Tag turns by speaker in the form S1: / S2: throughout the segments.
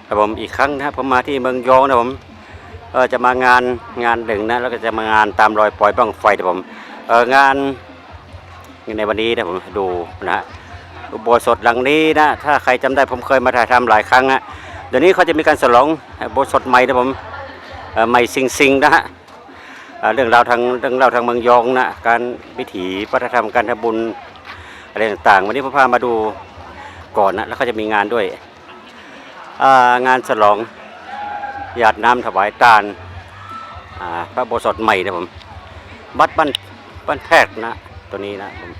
S1: ครับผมอีกครั้งนะครับผมมาที่เมืองยองนะผมจะมางานหนึ่งนะแล้วก็จะมางานตามรอยปล่อยบั้งไฟนะผมงานในวันนี้นะผมดูนะฮะอุโบสถหลังนี้นะถ้าใครจำได้ผมเคยมาถ่ายทำหลายครั้งอะเดี๋ยวนี้เขาจะมีการฉลองอุโบสถใหม่นะผมใหม่ซิงนะฮะเรื่องราวทางเมืองยองนะการวิถีวัฒนธรรมการทำบุญอะไรต่างๆวันนี้ผมพามาดูก่อนนะแล้วเขาจะมีงานด้วยงานฉลองหยาดน้ำถวายตาลพระอุโบสถใหม่นะผมวัดบ้านแพทย์นะตัวนี้นะผม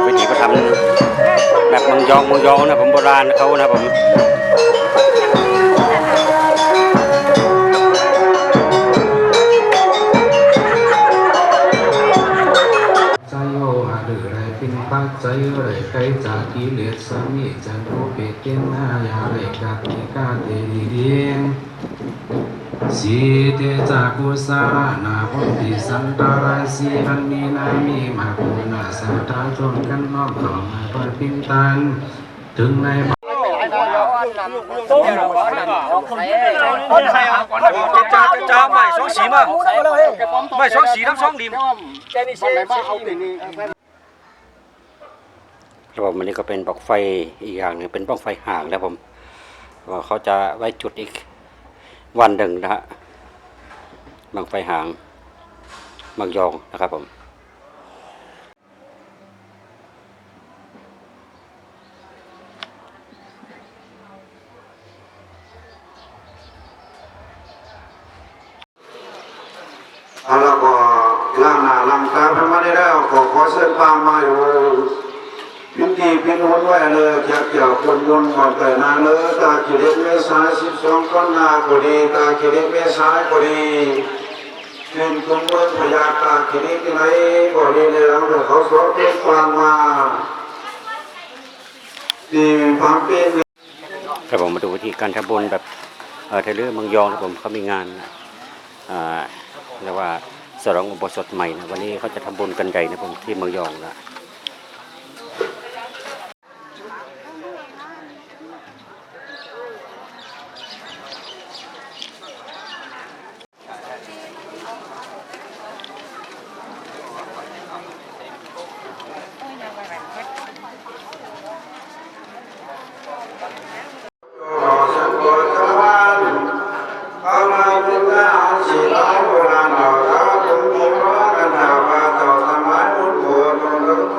S1: วิถีเขาทำแบบเมืองยองนะผมโบราณเขานะผม
S2: ใจโยหาหรือไรเป็นปัจจัยไรใครจากกิเลสสามีจันโทเปเกนหายาไรกัดนิกาเตดีเดียงสีเตจากกุสานาพุทธิสันตาราสีอันมีนามีมาปุณาสาธาชนกันน้อมเข้ามาปฏิปิตันถึงใน
S3: จ้าไม่สองสีมาไม่สองสีทั้งสองดิม
S1: ระบบมันนี้ก็เป็นปลั๊กไฟอีกอย่างหนึ่งเป็นปลั๊กไฟห่างนะผมว่าเขาจะไว้จุดอีกวันหนึ่งนะฮะบังไฟห่างบางยองนะครับผม
S4: แล้วก็ล่างหน้าล่างตาพระมาได้แล้วขอเส้นปางมาอยู่พิธีพินวนไว้เลยเกี่ยวคนยนต์ก่อนแต่นาเลยตาขีดเมษาย12ก้อนนาก็ดีตาขีดเมษายก็ดีเป็นคนเมืองพญาตาขีดที่ไหนก็ดีในหลังแต่เขาสอนเป็นปางมาดีพังเป็น
S1: ครับผมมาดูวิธีการทำบุญแบบเทเลอร์เมืองยองนะผมเขามีงานเรียกว่าฉลองอุโบสถใหม่นะวันนี้เขาจะทำบุญกันใหญ่นะผมที่เมืองยองนะ
S4: เ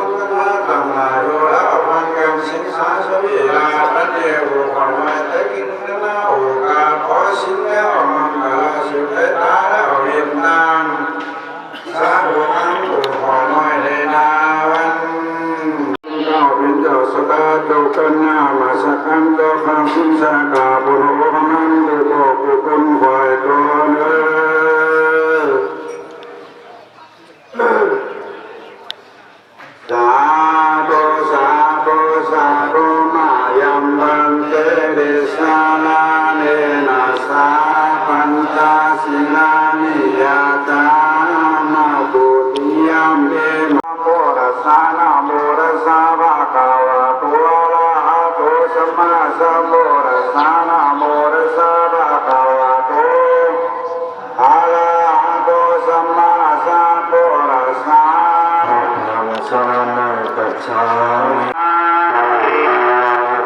S4: สรณังกัจฉามิ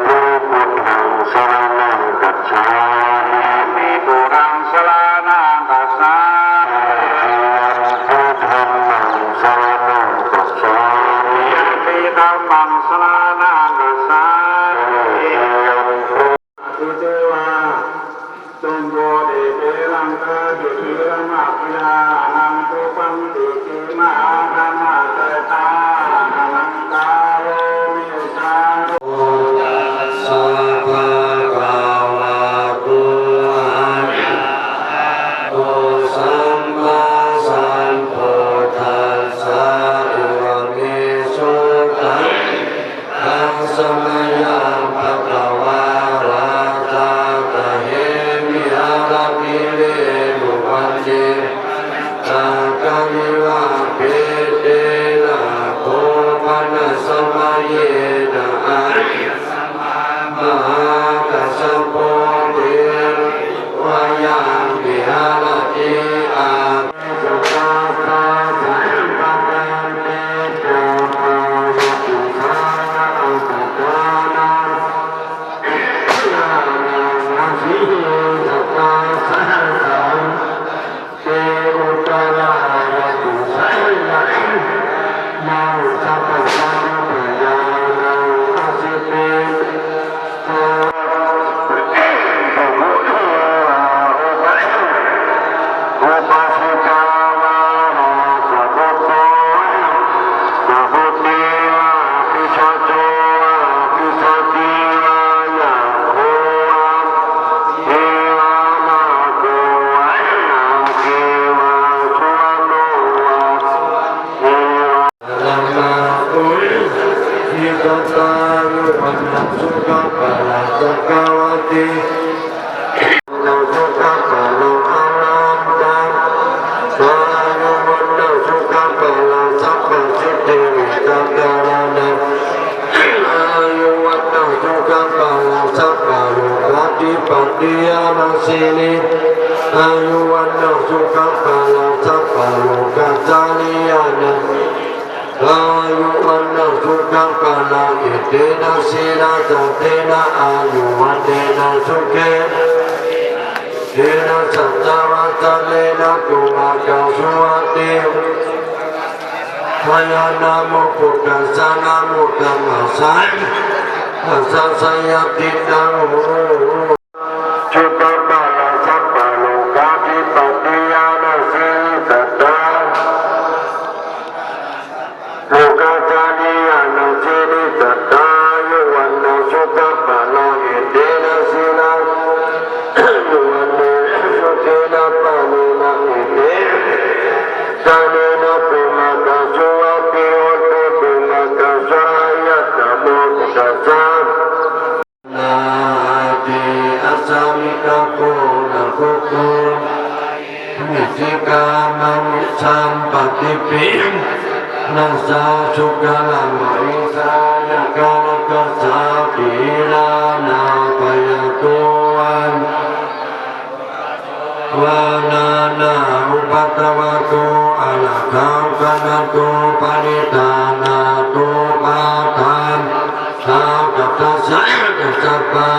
S4: พุทธังสรณังกัจฉามิตุรังสรณังกัจฉามิพุทธังสรณังกัจฉามิติธัมมังสรณังกัจฉามิตุเจวะจงโยเดเปรังกะดุจรังอัปยานังตุปังติกิมานานาเตตานังกาโรมิสาโรสัพพะกาวะโตอะระหะโตสัมมาสัมพุทธัสสะอุระเมสุตังธังสมยังภะคะวะระตะกะเหมิอาราภิเรนุวันเจตากามิวะเปเตนะโคปะนะสมัยเยนะอะมหากัสสะโพธิวายังวิหารติอาสุขะตาสัมปะกันเตโตโตสุขานะอัสสะตานะนาสิสัตตาสังสังเตอุตระ นาสัพพะสัมปยานังอาสิเตโตอุปัสสิกาวานาสัพพะโตสัพพุติวาปิชโตวาปิชติวายาโควาเทวานาโควานาเทวาสุวรรณวาเทวาลัมมาอุทิกตายุวันสุขะปะละสักกาวติเราสุขะปะโลอารันตังสายุวันสุขะปะละสัพพสิทธิวิสักการะนังอายุวันสุขะปะละสัพพะโลกติปัตติยานัสสิลิอายุวันสุขะปะละสัพพะโลกัจจานิยานังอายุวันนังสุขังปะลังอิเตนะสีนะจัตเตนะอายุวันเตนะสุเขเตนะสัจจวัตเลนะตุมากังสุวัติพยานาโมปุตตะสานาโมตัมมาสังทัสสะสยติตังโหจุตปะละสัพพะโลกาภิปัตติยานัสสิสัตตาโลกาจานิยานัสสิริสัตตายุวันนัสุขะปะลังอิเตนะสีนะยุวันเนสุเทนะปะเนนะอิเตสาเนนะปุมากัสสวะติโอตุปุมากัสสะยัตตะโมกุตัสสะนาติอัสสมิกะโกนะโกโกมิสิกามังสัมปติปินัสสะสุขะลังมหิสายะกาลกัสสะปิลานาปยโตวันวานานาอุปัตตวะโตอะระหังกนะโตปะนิธานาโตปะทานสากัตถะสัพพะ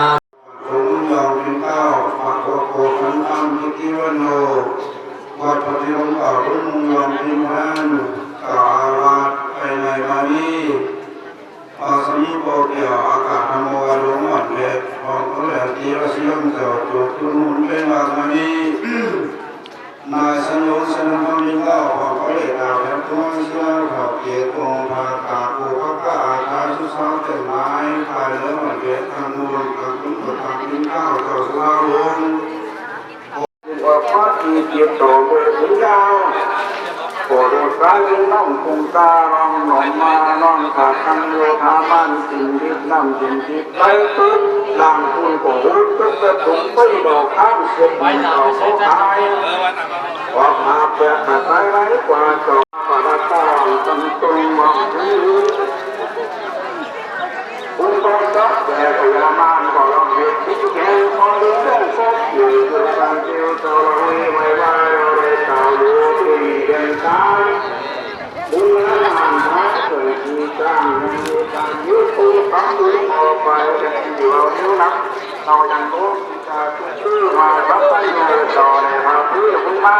S4: ผมยอมเป็นเก้าปะโกโกขันธังนิติวโนวัดปฏิโลมเก่ารุ่งยอมเป็นพันกล่าวอาวาสภายในมานีอาสมิโปเกียวอากาศธรรมวารุมอัดเล็ดของเขาแหลมจีรศิลป์เจ้าจุดตุนุนเป็นวากมานีนายสัญญาสัญญามิงเล่าของเขาเล็ดดาวแหลมตัวเชื่อเขาเกียรติองค์ภากาภูพกะอาคาสุสานเต็มไม้ภายเนื้อมันเล็ดทางมูลกับคุณประธานมิงเล่าเจ้าสลาลงว่าพระที่เกียรติโตเมื่อถึงยาวโปรดสายน้องคงตาลองหนองมาน้องขาดคันโยธามันสิ่งที่นำสิ่งที่ไปตึ๊บหลังคุณโปรดก็จะถุงไปดอกข้ามสุดไปดอกเขาตายออกมาแปะตายไรกว่าจอปะตาตันตุงมองที่อุปสรรคแต่พยามานก็ลองเหตุที่แก่พอเรื่องพบอยู่ด้วยการเที่ยวตะวันไม่ไหวอะไรต่างอยู่ที่เดินทางบุญและงานพระเกิด ยุคผู้ฟังดูออกไปจะอยู่เอานิ้วนับเรายังรู้จะชื่อมารับไปอยู่ต่อในทางที่คุณมา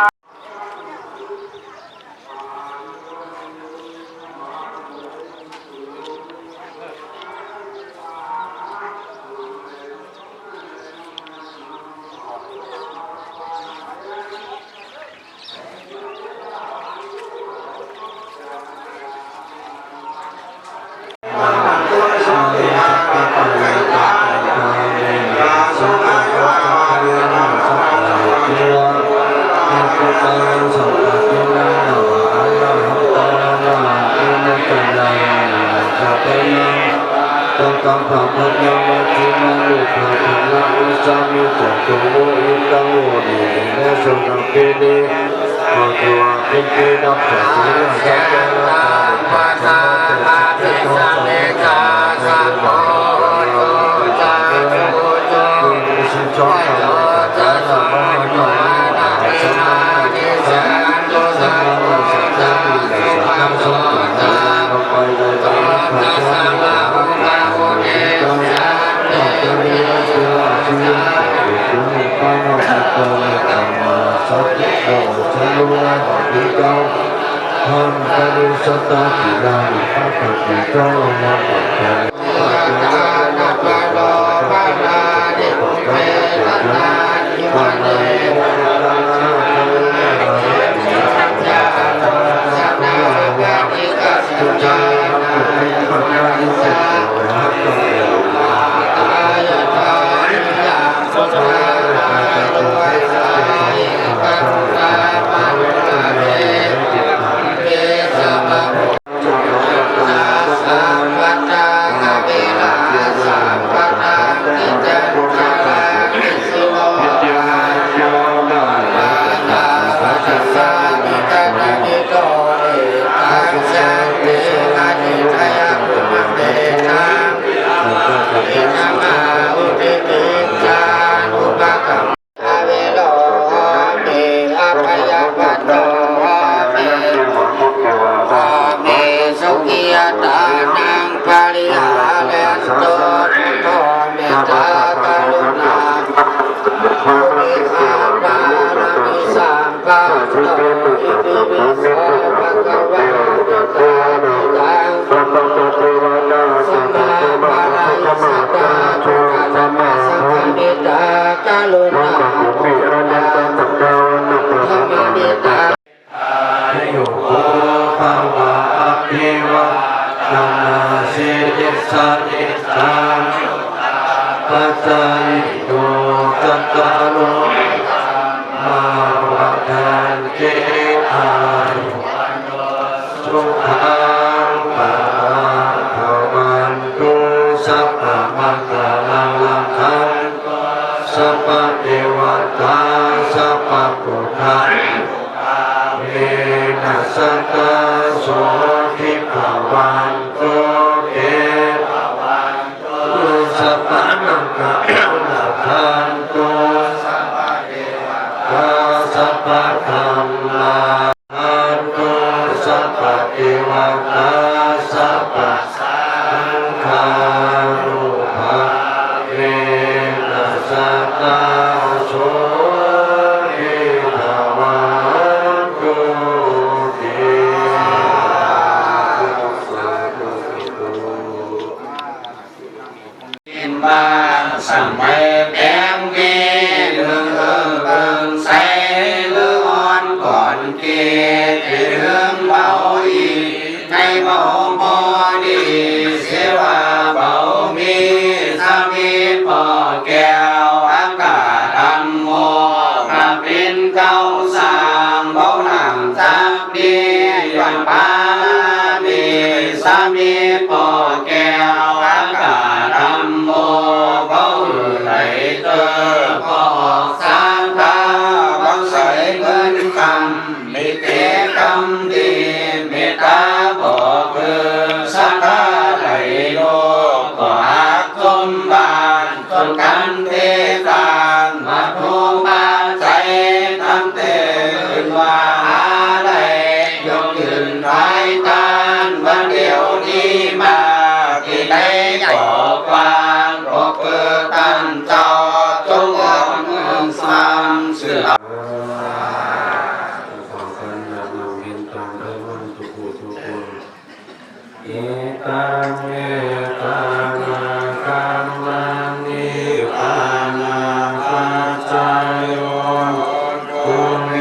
S5: Tentang papat yang mati malu papat lalu sami jatuh ikan wudi Nesok nakini Matua kiki dapat Jangan masa hati samika Sampo Serta tidak dapat ditolong
S6: Hãy subscribe cho kênh Ghiền Mì Gõ Để không bỏ lỡ
S2: จังได้มันทุกผู้ทุกคนเอตังเมตังนาคัมมังนิพพานาปัจจายโยกุเม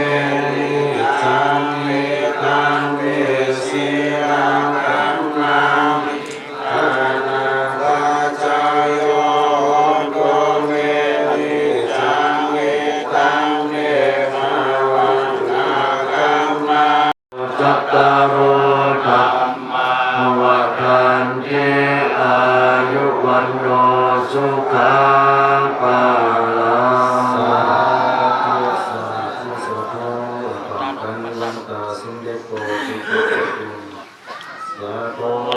S2: นิจังเมตังเวสีรังคัมมังปานาปัจจายโยกุเมนิจังเมตังเวภาวังนาคัมมังจัตตารโอธรรมวคันเทอายุวันโนสุขังปาลังสาธุสาธุสาธุปังกันลังตาสิงเดโกจิตติตุสาธุ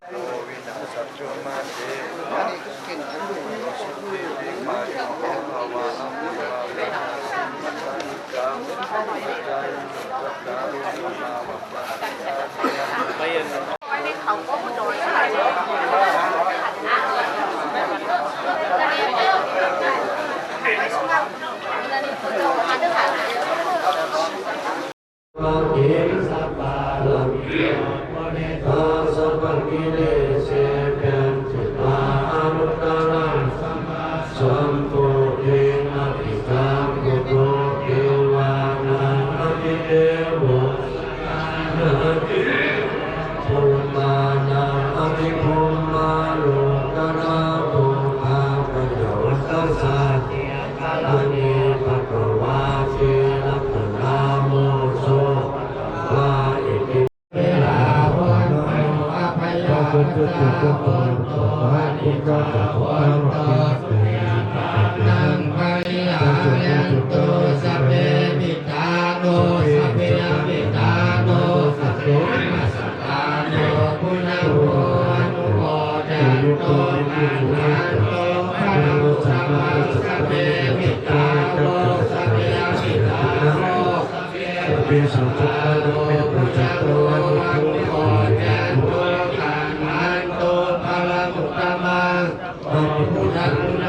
S5: ลังเกสัพพะลังเกียอาสัพพะกิเลสเพ็นจิตาอนุตตรังสัมโพธินาภิกขาปุโตเทวานาอภิเทโวนาภิภูมานาอภิภูมาโลกนาภูภาปัญญวัตสัสอเนภควาเทนะพนาโมโสวาอิติเวลาวันโนอภัยยาตุตุตุตุตุวะอิโตตุวันโตนังพยายันตุสัพเพมิตาโนสัพเพอมิตาโนสัพเพมัสสตาโนปุณโภอนุโมทันโตนันโตพระโมสัมมาสัพเพมิตาโนสัพเพอมิตาโนสัพเพสัมพุทธะโนปุจจโตอนุโมทันโตขันธ์โตพระมุตตมังพุทธัง